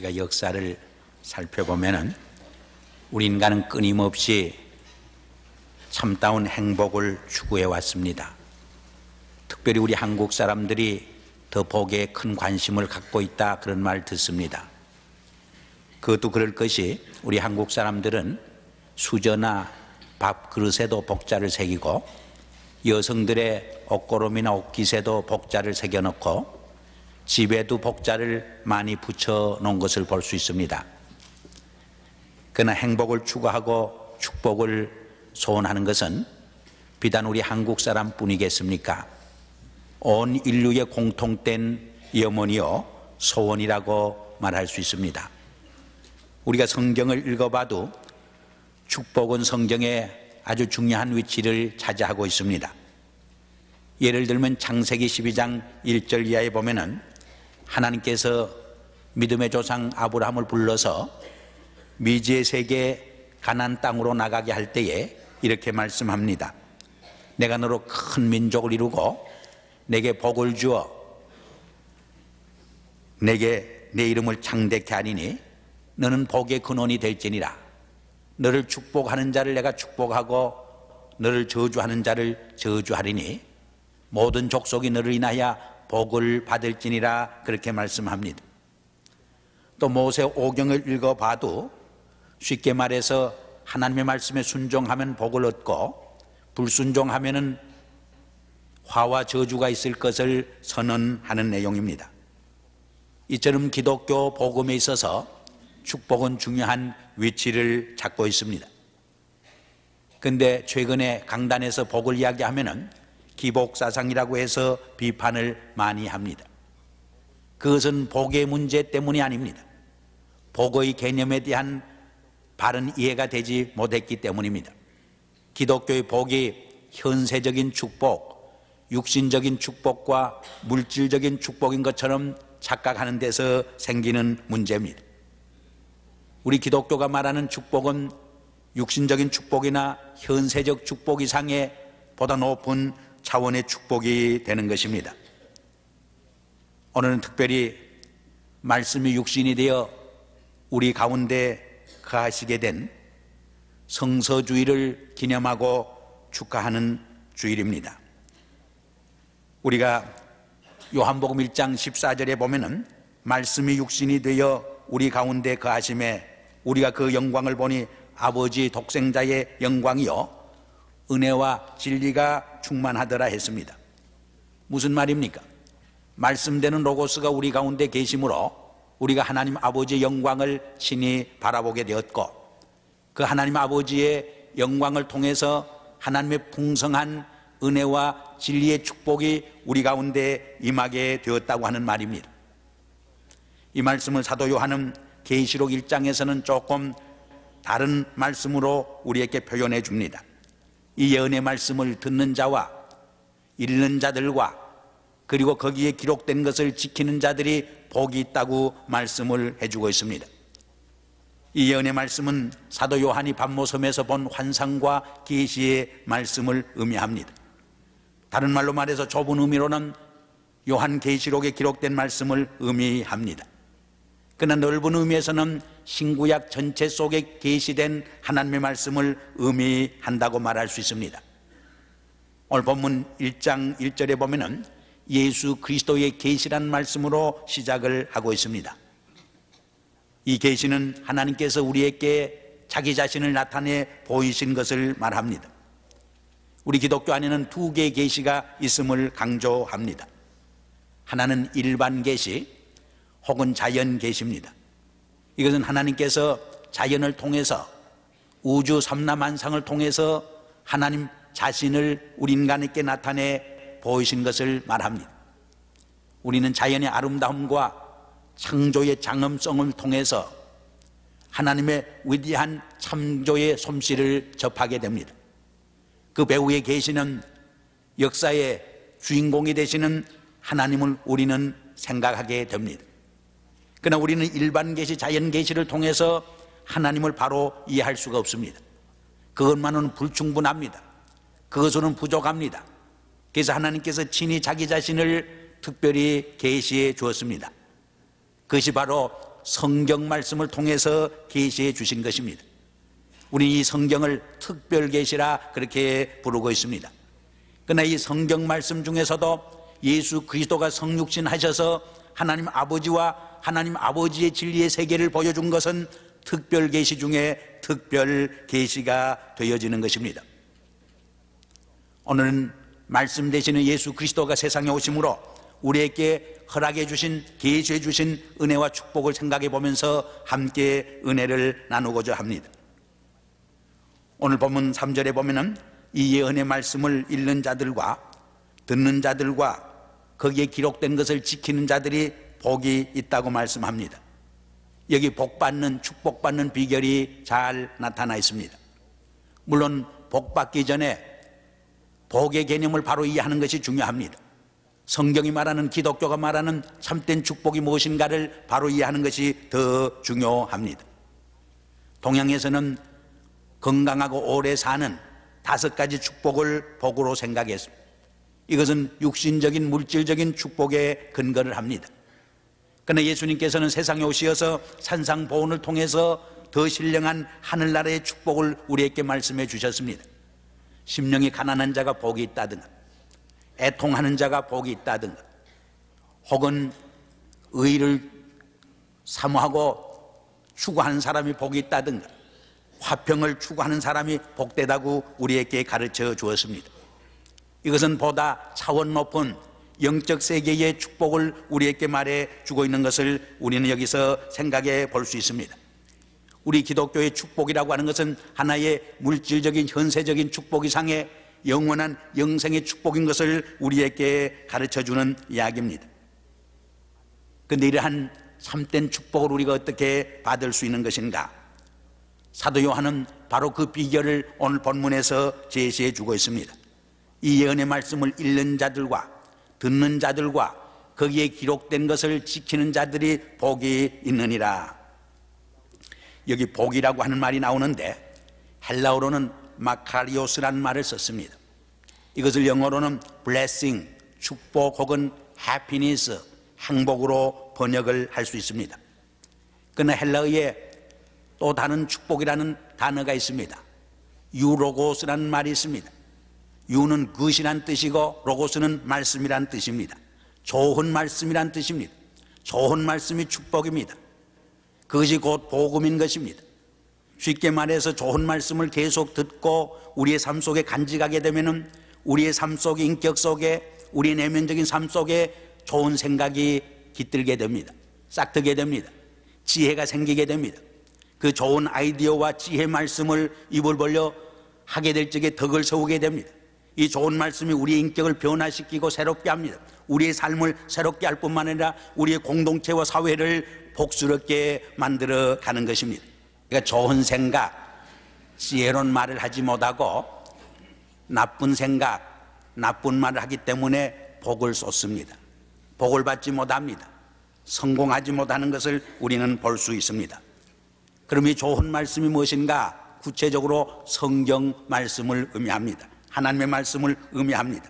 우리가 역사를 살펴보면은 우리 인간은 끊임없이 참다운 행복을 추구해 왔습니다. 특별히 우리 한국 사람들이 더 복에 큰 관심을 갖고 있다, 그런 말 듣습니다. 그것도 그럴 것이 우리 한국 사람들은 수저나 밥 그릇에도 복자를 새기고 여성들의 옷고름이나 옷깃에도 복자를 새겨놓고 집에도 복자를 많이 붙여 놓은 것을 볼 수 있습니다. 그러나 행복을 추구하고 축복을 소원하는 것은 비단 우리 한국 사람뿐이겠습니까? 온 인류의 공통된 염원이요 소원이라고 말할 수 있습니다. 우리가 성경을 읽어봐도 축복은 성경에 아주 중요한 위치를 차지하고 있습니다. 예를 들면 창세기 12장 1절 이하에 보면은 하나님께서 믿음의 조상 아브라함을 불러서 미지의 세계 가나안 땅으로 나가게 할 때에 이렇게 말씀합니다. 내가 너로 큰 민족을 이루고 내게 복을 주어 내게 내 이름을 창대케 하리니 너는 복의 근원이 될지니라. 너를 축복하는 자를 내가 축복하고 너를 저주하는 자를 저주하리니 모든 족속이 너를 인하여 복을 받을지니라, 그렇게 말씀합니다. 또 모세 오경을 읽어봐도 쉽게 말해서 하나님의 말씀에 순종하면 복을 얻고 불순종하면은 화와 저주가 있을 것을 선언하는 내용입니다. 이처럼 기독교 복음에 있어서 축복은 중요한 위치를 잡고 있습니다. 그런데 최근에 강단에서 복을 이야기하면은 기복사상이라고 해서 비판을 많이 합니다. 그것은 복의 문제 때문이 아닙니다. 복의 개념에 대한 바른 이해가 되지 못했기 때문입니다. 기독교의 복이 현세적인 축복, 육신적인 축복과 물질적인 축복인 것처럼 착각하는 데서 생기는 문제입니다. 우리 기독교가 말하는 축복은 육신적인 축복이나 현세적 축복 이상의 보다 높은 차원의 축복이 되는 것입니다. 오늘은 특별히 말씀이 육신이 되어 우리 가운데 거하시게 된 성서주일을 기념하고 축하하는 주일입니다. 우리가 요한복음 1장 14절에 보면은 말씀이 육신이 되어 우리 가운데 거하심에 우리가 그 영광을 보니 아버지 독생자의 영광이요 은혜와 진리가 충만하더라 했습니다. 무슨 말입니까? 말씀되는 로고스가 우리 가운데 계심으로 우리가 하나님 아버지의 영광을 친히 바라보게 되었고 그 하나님 아버지의 영광을 통해서 하나님의 풍성한 은혜와 진리의 축복이 우리 가운데 임하게 되었다고 하는 말입니다. 이 말씀을 사도 요한은 계시록 1장에서는 조금 다른 말씀으로 우리에게 표현해 줍니다. 이 예언의 말씀을 듣는 자와 읽는 자들과 그리고 거기에 기록된 것을 지키는 자들이 복이 있다고 말씀을 해주고 있습니다. 이 예언의 말씀은 사도 요한이 밤모섬에서 본 환상과 계시의 말씀을 의미합니다. 다른 말로 말해서 좁은 의미로는 요한 계시록에 기록된 말씀을 의미합니다. 그러나 넓은 의미에서는 신구약 전체 속에 계시된 하나님의 말씀을 의미한다고 말할 수 있습니다. 오늘 본문 1장 1절에 보면은 예수 그리스도의 계시란 말씀으로 시작을 하고 있습니다. 이 계시는 하나님께서 우리에게 자기 자신을 나타내 보이신 것을 말합니다. 우리 기독교 안에는 두 개의 계시가 있음을 강조합니다. 하나는 일반 계시 혹은 자연 계시입니다. 이것은 하나님께서 자연을 통해서 우주 삼라만상을 통해서 하나님 자신을 우리 인간에게 나타내 보이신 것을 말합니다. 우리는 자연의 아름다움과 창조의 장엄성을 통해서 하나님의 위대한 창조의 솜씨를 접하게 됩니다. 그 배후의 계시는 역사의 주인공이 되시는 하나님을 우리는 생각하게 됩니다. 그러나 우리는 일반 계시, 자연 계시를 통해서 하나님을 바로 이해할 수가 없습니다. 그것만은 불충분합니다. 그것으로는 부족합니다. 그래서 하나님께서 친히 자기 자신을 특별히 계시해 주었습니다. 그것이 바로 성경 말씀을 통해서 계시해 주신 것입니다. 우리는 이 성경을 특별 계시라 그렇게 부르고 있습니다. 그러나 이 성경 말씀 중에서도 예수 그리스도가 성육신 하셔서 하나님 아버지와 하나님 아버지의 진리의 세계를 보여준 것은 특별 계시 중에 특별 계시가 되어지는 것입니다. 오늘은 말씀 되시는 예수 그리스도가 세상에 오심으로 우리에게 허락해 주신, 계시해 주신 은혜와 축복을 생각해 보면서 함께 은혜를 나누고자 합니다. 오늘 본문 3절에 보면은 이 예언의 말씀을 읽는 자들과 듣는 자들과 거기에 기록된 것을 지키는 자들이 복이 있다고 말씀합니다. 여기 복받는, 축복받는 비결이 잘 나타나 있습니다. 물론 복받기 전에 복의 개념을 바로 이해하는 것이 중요합니다. 성경이 말하는, 기독교가 말하는 참된 축복이 무엇인가를 바로 이해하는 것이 더 중요합니다. 동양에서는 건강하고 오래 사는 5가지 축복을 복으로 생각했습니다. 이것은 육신적인 물질적인 축복에 근거를 합니다. 그러나 예수님께서는 세상에 오시어서 산상보훈을 통해서 더 신령한 하늘나라의 축복을 우리에게 말씀해 주셨습니다. 심령이 가난한 자가 복이 있다든가, 애통하는 자가 복이 있다든가, 혹은 의를 사모하고 추구하는 사람이 복이 있다든가, 화평을 추구하는 사람이 복되다고 우리에게 가르쳐 주었습니다. 이것은 보다 차원 높은 영적 세계의 축복을 우리에게 말해 주고 있는 것을 우리는 여기서 생각해 볼 수 있습니다. 우리 기독교의 축복이라고 하는 것은 하나의 물질적인 현세적인 축복 이상의 영원한 영생의 축복인 것을 우리에게 가르쳐 주는 이야기입니다. 그런데 이러한 참된 축복을 우리가 어떻게 받을 수 있는 것인가? 사도 요한은 바로 그 비결을 오늘 본문에서 제시해 주고 있습니다. 이 예언의 말씀을 읽는 자들과 듣는 자들과 거기에 기록된 것을 지키는 자들이 복이 있느니라. 여기 복이라고 하는 말이 나오는데 헬라어로는 마카리오스라는 말을 썼습니다. 이것을 영어로는 blessing, 축복 혹은 happiness, 행복으로 번역을 할 수 있습니다. 그러나 헬라어에 또 다른 축복이라는 단어가 있습니다. 유로고스라는 말이 있습니다. 유는 굿이란 뜻이고 로고스는 말씀이란 뜻입니다. 좋은 말씀이란 뜻입니다. 좋은 말씀이 축복입니다. 그것이 곧 복음인 것입니다. 쉽게 말해서 좋은 말씀을 계속 듣고 우리의 삶 속에 간직하게 되면은 우리의 삶 속에, 인격 속에, 우리의 내면적인 삶 속에 좋은 생각이 깃들게 됩니다. 싹트게 됩니다. 지혜가 생기게 됩니다. 그 좋은 아이디어와 지혜 말씀을 입을 벌려 하게 될 적에 덕을 세우게 됩니다. 이 좋은 말씀이 우리의 인격을 변화시키고 새롭게 합니다. 우리의 삶을 새롭게 할 뿐만 아니라 우리의 공동체와 사회를 복스럽게 만들어 가는 것입니다. 그러니까 좋은 생각, 지혜로운 말을 하지 못하고 나쁜 생각, 나쁜 말을 하기 때문에 복을 쏟습니다. 복을 받지 못합니다. 성공하지 못하는 것을 우리는 볼 수 있습니다. 그럼 이 좋은 말씀이 무엇인가? 구체적으로 성경 말씀을 의미합니다. 하나님의 말씀을 의미합니다.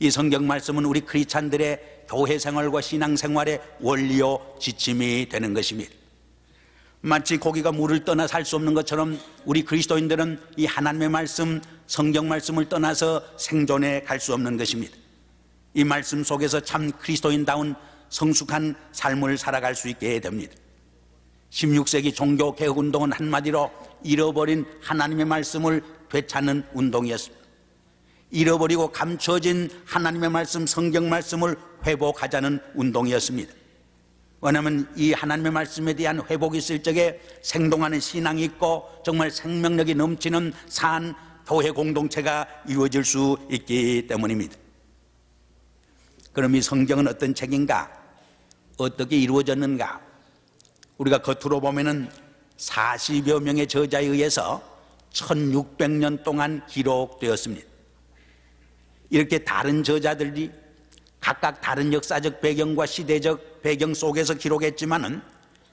이 성경 말씀은 우리 크리스찬들의 교회 생활과 신앙 생활의 원리요 지침이 되는 것입니다. 마치 고기가 물을 떠나 살 수 없는 것처럼 우리 그리스도인들은 이 하나님의 말씀, 성경 말씀을 떠나서 생존해 갈 수 없는 것입니다. 이 말씀 속에서 참 그리스도인다운 성숙한 삶을 살아갈 수 있게 됩니다. 16세기 종교개혁운동은 한마디로 잃어버린 하나님의 말씀을 되찾는 운동이었습니다. 잃어버리고 감춰진 하나님의 말씀, 성경 말씀을 회복하자는 운동이었습니다. 왜냐하면 이 하나님의 말씀에 대한 회복이 있을 적에 생동하는 신앙이 있고 정말 생명력이 넘치는 산 교회 공동체가 이루어질 수 있기 때문입니다. 그럼 이 성경은 어떤 책인가? 어떻게 이루어졌는가? 우리가 겉으로 보면은 40여 명의 저자에 의해서 1600년 동안 기록되었습니다. 이렇게 다른 저자들이 각각 다른 역사적 배경과 시대적 배경 속에서 기록했지만은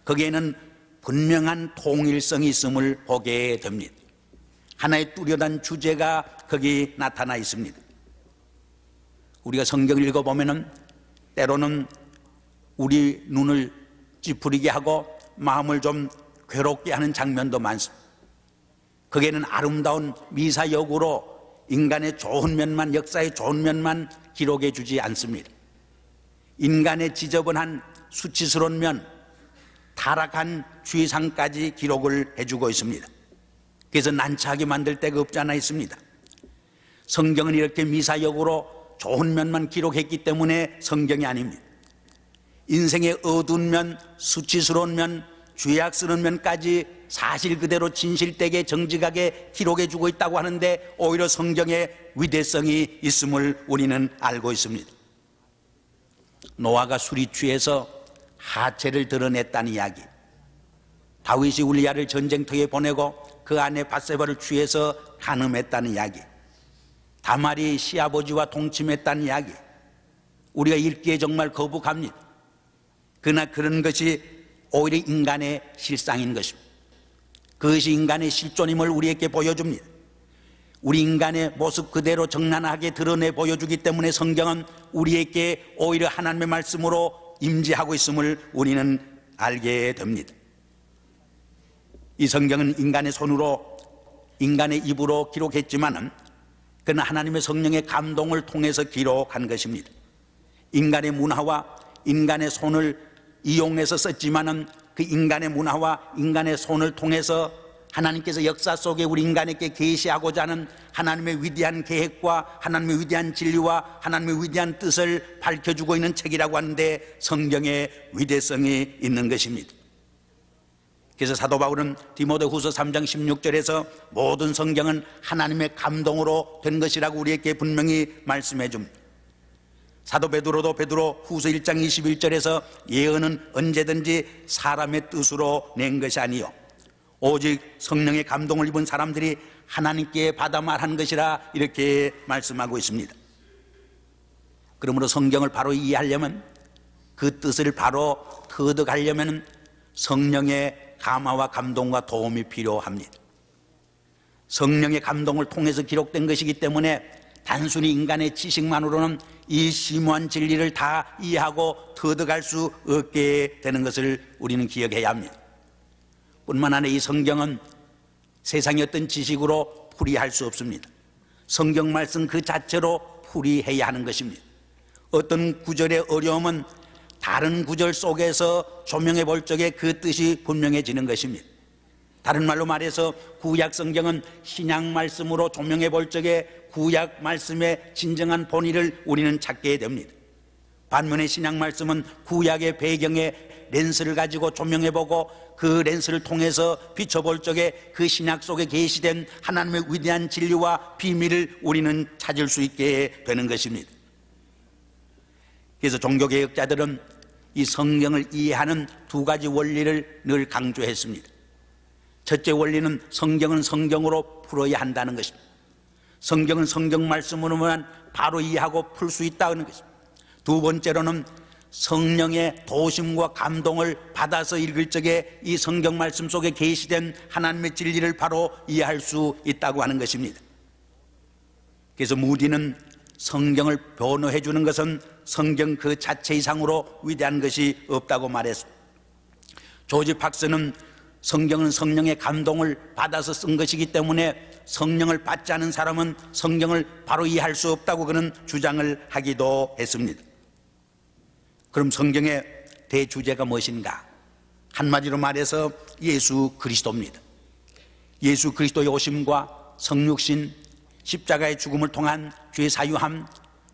거기에는 분명한 통일성이 있음을 보게 됩니다. 하나의 뚜렷한 주제가 거기 나타나 있습니다. 우리가 성경을 읽어보면은 때로는 우리 눈을 찌푸리게 하고 마음을 좀 괴롭게 하는 장면도 많습니다. 거기에는 아름다운 미사역으로 인간의 좋은 면만, 역사의 좋은 면만 기록해 주지 않습니다. 인간의 지저분한 수치스러운 면, 타락한 죄상까지 기록을 해주고 있습니다. 그래서 난처하게 만들 데가 없지 않아 있습니다. 성경은 이렇게 미사역으로 좋은 면만 기록했기 때문에 성경이 아닙니다. 인생의 어두운 면, 수치스러운 면, 죄악스러운 면까지 사실 그대로 진실되게 정직하게 기록해주고 있다고 하는데 오히려 성경의 위대성이 있음을 우리는 알고 있습니다. 노아가 술이 취해서 하체를 드러냈다는 이야기, 다윗이 울리야를 전쟁터에 보내고 그 아내 밧세바를 취해서 간음했다는 이야기, 다말이 시아버지와 동침했다는 이야기, 우리가 읽기에 정말 거북합니다. 그러나 그런 것이 오히려 인간의 실상인 것입니다. 그것이 인간의 실존임을 우리에게 보여줍니다. 우리 인간의 모습 그대로 정난하게 드러내 보여주기 때문에 성경은 우리에게 오히려 하나님의 말씀으로 임재하고 있음을 우리는 알게 됩니다. 이 성경은 인간의 손으로, 인간의 입으로 기록했지만은 그는 하나님의 성령의 감동을 통해서 기록한 것입니다. 인간의 문화와 인간의 손을 이용해서 썼지만은 그 인간의 문화와 인간의 손을 통해서 하나님께서 역사 속에 우리 인간에게 계시하고자 하는 하나님의 위대한 계획과 하나님의 위대한 진리와 하나님의 위대한 뜻을 밝혀주고 있는 책이라고 하는데 성경의 위대성이 있는 것입니다. 그래서 사도 바울은 디모데후서 3장 16절에서 모든 성경은 하나님의 감동으로 된 것이라고 우리에게 분명히 말씀해 줍니다. 사도 베드로도 베드로 후서 1장 21절에서 예언은 언제든지 사람의 뜻으로 낸 것이 아니요 오직 성령의 감동을 입은 사람들이 하나님께 받아 말한 것이라 이렇게 말씀하고 있습니다. 그러므로 성경을 바로 이해하려면, 그 뜻을 바로 터득하려면 성령의 감화와 감동과 도움이 필요합니다. 성령의 감동을 통해서 기록된 것이기 때문에 단순히 인간의 지식만으로는 이 심오한 진리를 다 이해하고 터득할 수 없게 되는 것을 우리는 기억해야 합니다. 뿐만 아니라 이 성경은 세상의 어떤 지식으로 풀이할 수 없습니다. 성경 말씀 그 자체로 풀이해야 하는 것입니다. 어떤 구절의 어려움은 다른 구절 속에서 조명해 볼 적에 그 뜻이 분명해지는 것입니다. 다른 말로 말해서 구약 성경은 신약 말씀으로 조명해 볼 적에 구약 말씀의 진정한 본의를 우리는 찾게 됩니다. 반면에 신약 말씀은 구약의 배경에 렌스를 가지고 조명해 보고 그 렌스를 통해서 비춰볼 적에 그 신약 속에 계시된 하나님의 위대한 진리와 비밀을 우리는 찾을 수 있게 되는 것입니다. 그래서 종교개혁자들은 이 성경을 이해하는 두 가지 원리를 늘 강조했습니다. 첫째 원리는 성경은 성경으로 풀어야 한다는 것입니다. 성경은 성경 말씀으로만 바로 이해하고 풀 수 있다는 것입니다. 두 번째로는 성령의 도심과 감동을 받아서 읽을 적에 이 성경 말씀 속에 계시된 하나님의 진리를 바로 이해할 수 있다고 하는 것입니다. 그래서 무디는 성경을 변호해 주는 것은 성경 그 자체 이상으로 위대한 것이 없다고 말했습니다. 조지 박스는 성경은 성령의 감동을 받아서 쓴 것이기 때문에 성령을 받지 않은 사람은 성경을 바로 이해할 수 없다고 그는 주장을 하기도 했습니다. 그럼 성경의 대주제가 무엇인가? 한마디로 말해서 예수 그리스도입니다. 예수 그리스도의 오심과 성육신, 십자가의 죽음을 통한 죄 사유함,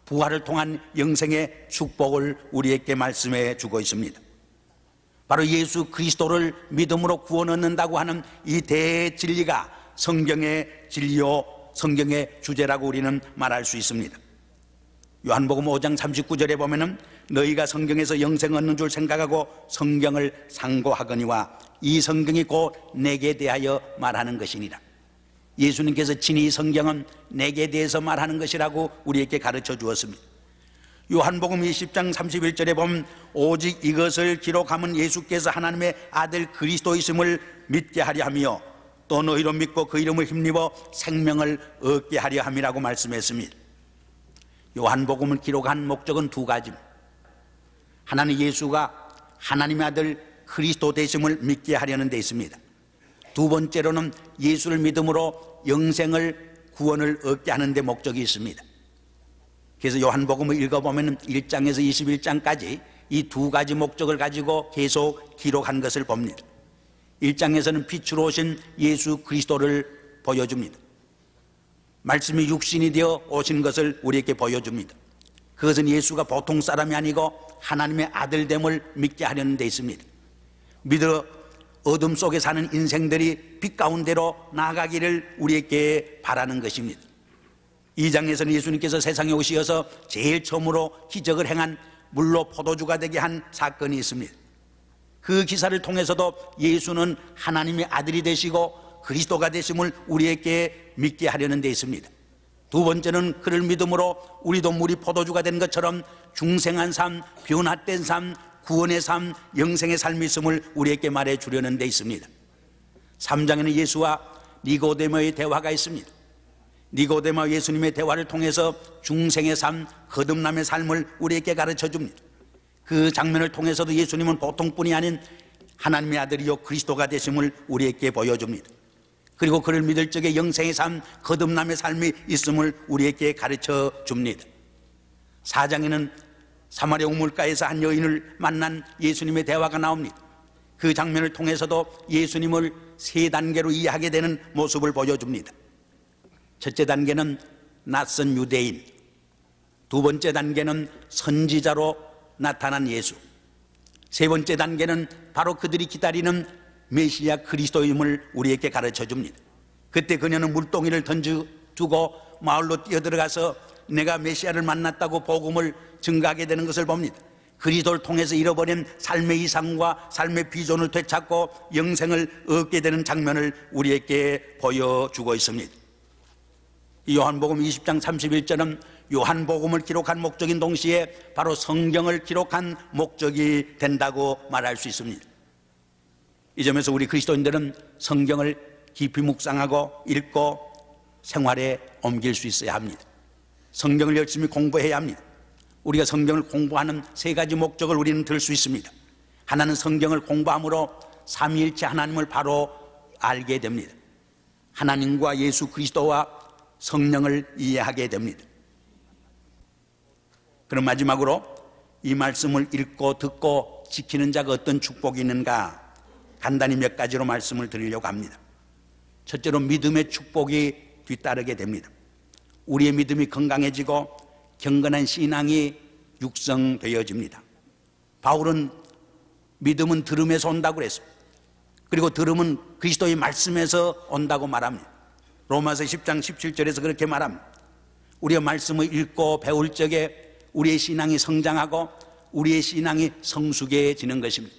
부활을 통한 영생의 축복을 우리에게 말씀해 주고 있습니다. 바로 예수 그리스도를 믿음으로 구원 얻는다고 하는 이 대진리가 성경의 진리요 성경의 주제라고 우리는 말할 수 있습니다. 요한복음 5장 39절에 보면은 너희가 성경에서 영생 얻는 줄 생각하고 성경을 상고하거니와 이 성경이 곧 내게 대하여 말하는 것이니라. 예수님께서 친히 이 성경은 내게 대해서 말하는 것이라고 우리에게 가르쳐 주었습니다. 요한복음 20장 31절에 보면 오직 이것을 기록함은 예수께서 하나님의 아들 그리스도이심을 믿게 하려 하며 또 너희로 믿고 그 이름을 힘입어 생명을 얻게 하려 함이라고 말씀했습니다. 요한복음을 기록한 목적은 두 가지입니다. 하나는 예수가 하나님의 아들 그리스도 되심을 믿게 하려는 데 있습니다. 두 번째로는 예수를 믿음으로 영생을 구원을 얻게 하는 데 목적이 있습니다. 그래서 요한복음을 읽어보면 1장에서 21장까지 이 두 가지 목적을 가지고 계속 기록한 것을 봅니다. 1장에서는 빛으로 오신 예수 그리스도를 보여줍니다. 말씀이 육신이 되어 오신 것을 우리에게 보여줍니다. 그것은 예수가 보통 사람이 아니고 하나님의 아들됨을 믿게 하려는 데 있습니다. 믿어 어둠 속에 사는 인생들이 빛 가운데로 나아가기를 우리에게 바라는 것입니다. 2장에서는 예수님께서 세상에 오시어서 제일 처음으로 기적을 행한 물로 포도주가 되게 한 사건이 있습니다. 그 기사를 통해서도 예수는 하나님의 아들이 되시고 그리스도가 되심을 우리에게 믿게 하려는 데 있습니다. 두 번째는 그를 믿음으로 우리도 물이 포도주가 된 것처럼 중생한 삶, 변화된 삶, 구원의 삶, 영생의 삶이 있음을 우리에게 말해 주려는 데 있습니다. 3장에는 예수와 니고데모의 대화가 있습니다. 니고데모와 예수님의 대화를 통해서 중생의 삶, 거듭남의 삶을 우리에게 가르쳐 줍니다. 그 장면을 통해서도 예수님은 보통뿐이 아닌 하나님의 아들이요 그리스도가 되심을 우리에게 보여줍니다. 그리고 그를 믿을 적에 영생의 삶, 거듭남의 삶이 있음을 우리에게 가르쳐 줍니다. 4장에는 사마리아 우물가에서 한 여인을 만난 예수님의 대화가 나옵니다. 그 장면을 통해서도 예수님을 세 단계로 이해하게 되는 모습을 보여줍니다. 첫째 단계는 낯선 유대인, 두 번째 단계는 선지자로 나타난 예수, 세 번째 단계는 바로 그들이 기다리는 메시아 그리스도임을 우리에게 가르쳐 줍니다. 그때 그녀는 물동이를 던져주고 마을로 뛰어들어가서 내가 메시아를 만났다고 복음을 증가하게 되는 것을 봅니다. 그리스도를 통해서 잃어버린 삶의 이상과 삶의 비전을 되찾고 영생을 얻게 되는 장면을 우리에게 보여주고 있습니다. 요한복음 20장 31절은 요한복음을 기록한 목적인 동시에 바로 성경을 기록한 목적이 된다고 말할 수 있습니다. 이 점에서 우리 그리스도인들은 성경을 깊이 묵상하고 읽고 생활에 옮길 수 있어야 합니다. 성경을 열심히 공부해야 합니다. 우리가 성경을 공부하는 세 가지 목적을 우리는 들 수 있습니다. 하나는 성경을 공부함으로 삼위일체 하나님을 바로 알게 됩니다. 하나님과 예수 그리스도와 성령을 이해하게 됩니다. 그럼 마지막으로 이 말씀을 읽고 듣고 지키는 자가 어떤 축복이 있는가 간단히 몇 가지로 말씀을 드리려고 합니다. 첫째로 믿음의 축복이 뒤따르게 됩니다. 우리의 믿음이 건강해지고 경건한 신앙이 육성되어집니다. 바울은 믿음은 들음에서 온다고 그랬습니다. 그리고 들음은 그리스도의 말씀에서 온다고 말합니다. 로마서 10장 17절에서 그렇게 말합니다. 우리가 말씀을 읽고 배울 적에 우리의 신앙이 성장하고 우리의 신앙이 성숙해지는 것입니다.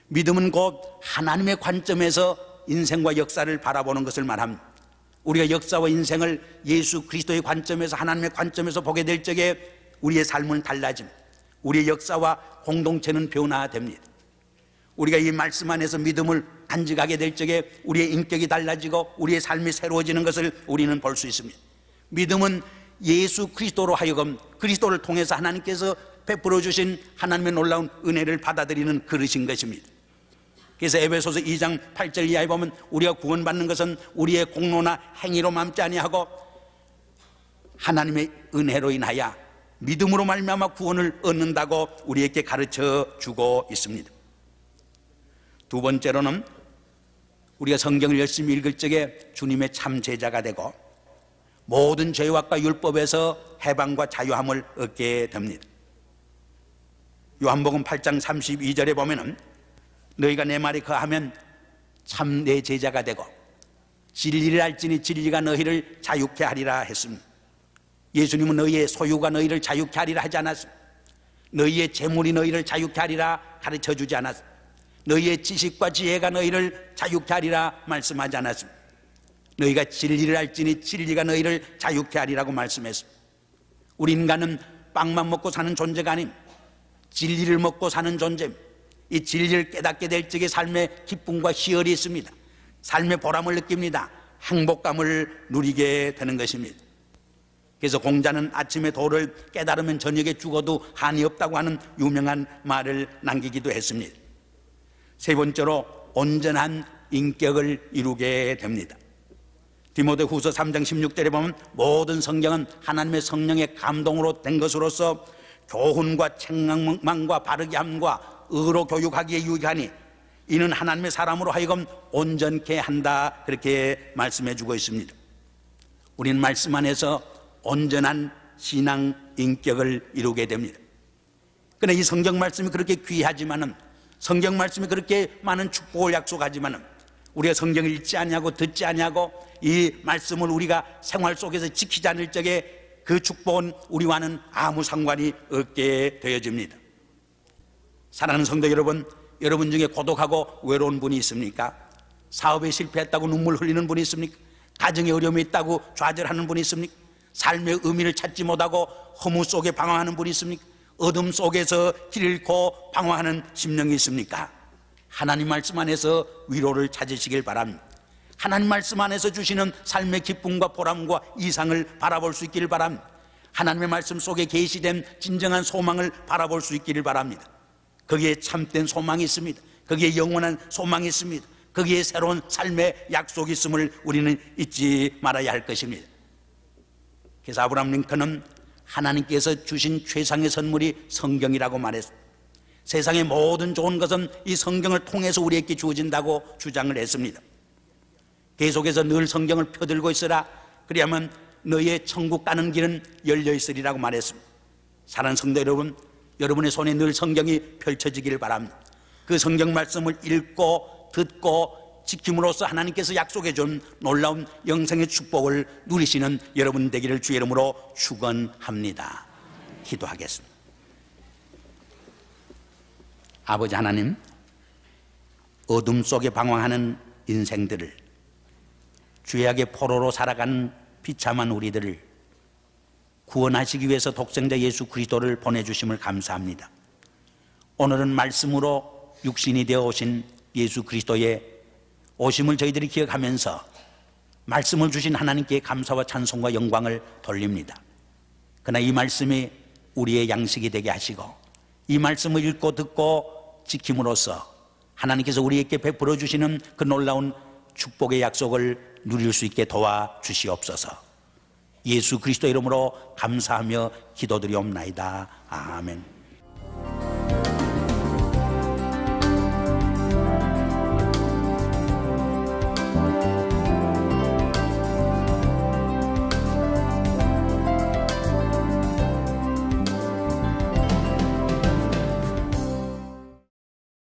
믿음은 곧 하나님의 관점에서 인생과 역사를 바라보는 것을 말합니다. 우리가 역사와 인생을 예수 그리스도의 관점에서 하나님의 관점에서 보게 될 적에 우리의 삶은 달라집니다. 우리의 역사와 공동체는 변화됩니다. 우리가 이 말씀 안에서 믿음을 간직하게 될 적에 우리의 인격이 달라지고 우리의 삶이 새로워지는 것을 우리는 볼 수 있습니다. 믿음은 예수 그리스도로 하여금 그리스도를 통해서 하나님께서 베풀어 주신 하나님의 놀라운 은혜를 받아들이는 그릇인 것입니다. 그래서 에베소서 2장 8절 이하에 보면 우리가 구원받는 것은 우리의 공로나 행위로 맘지 아니하고 하나님의 은혜로 인하여 믿음으로 말미암아 구원을 얻는다고 우리에게 가르쳐 주고 있습니다. 두 번째로는 우리가 성경을 열심히 읽을 적에 주님의 참 제자가 되고 모든 죄악과 율법에서 해방과 자유함을 얻게 됩니다. 요한복음 8장 32절에 보면은 너희가 내 말에 거하면 참 내 제자가 되고 진리를 알지니 진리가 너희를 자유케 하리라 했습니다. 예수님은 너희의 소유가 너희를 자유케 하리라 하지 않았습니다. 너희의 재물이 너희를 자유케 하리라 가르쳐 주지 않았습니다. 너희의 지식과 지혜가 너희를 자유케 하리라 말씀하지 않았습니다. 너희가 진리를 알지니 진리가 너희를 자유케 하리라고 말씀했습니다. 우리 인간은 빵만 먹고 사는 존재가 아닙니다. 진리를 먹고 사는 존재입니다. 이 진리를 깨닫게 될 적에 삶의 기쁨과 희열이 있습니다. 삶의 보람을 느낍니다. 행복감을 누리게 되는 것입니다. 그래서 공자는 아침에 도를 깨달으면 저녁에 죽어도 한이 없다고 하는 유명한 말을 남기기도 했습니다. 세 번째로 온전한 인격을 이루게 됩니다. 디모데후서 3장 16절에 보면 모든 성경은 하나님의 성령의 감동으로 된 것으로서 교훈과 책망과 바르게 함과 의로 교육하기에 유익하니 이는 하나님의 사람으로 하여금 온전케 한다, 그렇게 말씀해 주고 있습니다. 우리는 말씀 안에서 온전한 신앙 인격을 이루게 됩니다. 그러나 이 성경 말씀이 그렇게 귀하지만은, 성경 말씀이 그렇게 많은 축복을 약속하지만은 우리가 성경을 읽지 않냐고 듣지 않냐고 이 말씀을 우리가 생활 속에서 지키지 않을 적에 그 축복은 우리와는 아무 상관이 없게 되어집니다. 사랑하는 성도 여러분, 여러분 중에 고독하고 외로운 분이 있습니까? 사업에 실패했다고 눈물 흘리는 분이 있습니까? 가정에 어려움이 있다고 좌절하는 분이 있습니까? 삶의 의미를 찾지 못하고 허무 속에 방황하는 분이 있습니까? 어둠 속에서 길 잃고 방황하는 심령이 있습니까? 하나님 말씀 안에서 위로를 찾으시길 바랍니다. 하나님 말씀 안에서 주시는 삶의 기쁨과 보람과 이상을 바라볼 수 있기를 바랍니다. 하나님의 말씀 속에 계시된 진정한 소망을 바라볼 수 있기를 바랍니다. 거기에 참된 소망이 있습니다. 거기에 영원한 소망이 있습니다. 거기에 새로운 삶의 약속이 있음을 우리는 잊지 말아야 할 것입니다. 그래서 아브라함 링컨은 하나님께서 주신 최상의 선물이 성경이라고 말했습니다. 세상의 모든 좋은 것은 이 성경을 통해서 우리에게 주어진다고 주장을 했습니다. 계속해서 늘 성경을 펴들고 있으라, 그리하면 너의 천국 가는 길은 열려 있으리라고 말했습니다. 사랑하는 성도 여러분, 여러분의 손에 늘 성경이 펼쳐지기를 바랍니다. 그 성경 말씀을 읽고 듣고 지킴으로써 하나님께서 약속해 준 놀라운 영생의 축복을 누리시는 여러분 되기를 주의 이름으로 축원합니다. 기도하겠습니다. 아버지 하나님, 어둠 속에 방황하는 인생들을, 죄악의 포로로 살아가는 비참한 우리들을 구원하시기 위해서 독생자 예수 그리스도를 보내주심을 감사합니다. 오늘은 말씀으로 육신이 되어 오신 예수 그리스도의 오심을 저희들이 기억하면서 말씀을 주신 하나님께 감사와 찬송과 영광을 돌립니다. 그러나 이 말씀이 우리의 양식이 되게 하시고 이 말씀을 읽고 듣고 지킴으로써 하나님께서 우리에게 베풀어 주시는 그 놀라운 축복의 약속을 누릴 수 있게 도와주시옵소서. 예수 그리스도 이름으로 감사하며 기도드리옵나이다. 아멘.